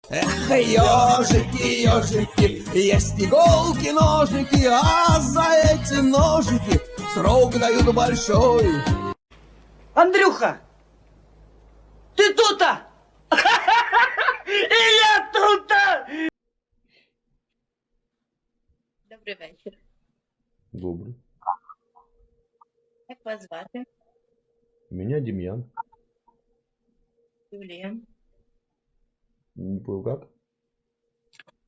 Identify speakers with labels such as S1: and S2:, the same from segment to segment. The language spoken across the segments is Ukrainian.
S1: Эх, ежики, ежики, есть иголки, ножики, а за эти ножики срок дают большой.
S2: Андрюха, ты тут-то? И я тут-то!
S3: Добрий вечір.
S4: Добрый.
S3: Як вас звати?
S4: Меня Демьян.
S3: Юлія.
S4: Не понял, как?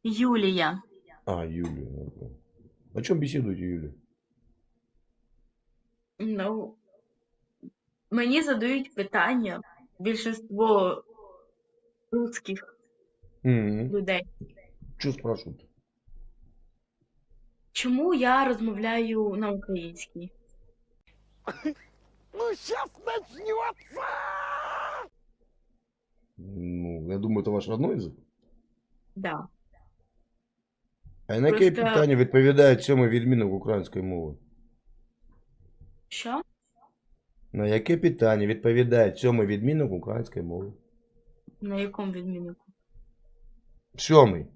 S3: Юлія.
S4: А, Юлия. Ага. О чем беседуете, Юля?
S3: Ну, мені задають питання більшинство русських людей.
S4: Что спрашивают?
S3: Чому я розмовляю на українській?
S1: Ну, сейчас начнется!
S4: Ну, я думаю, это ваш родной язык.
S3: Да.
S4: А на яке
S3: Просто-
S4: питання відповідає 7 відмінок української мови?
S3: Що?
S4: На яке питання відповідає 7 відмінок української мови?
S3: На якому відміннику?
S4: 7.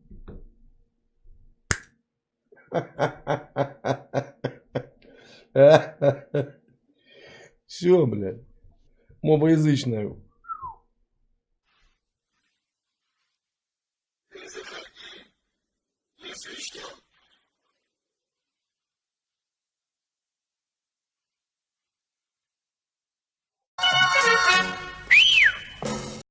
S4: Все, блядь. Мовоязычная.
S1: Если что,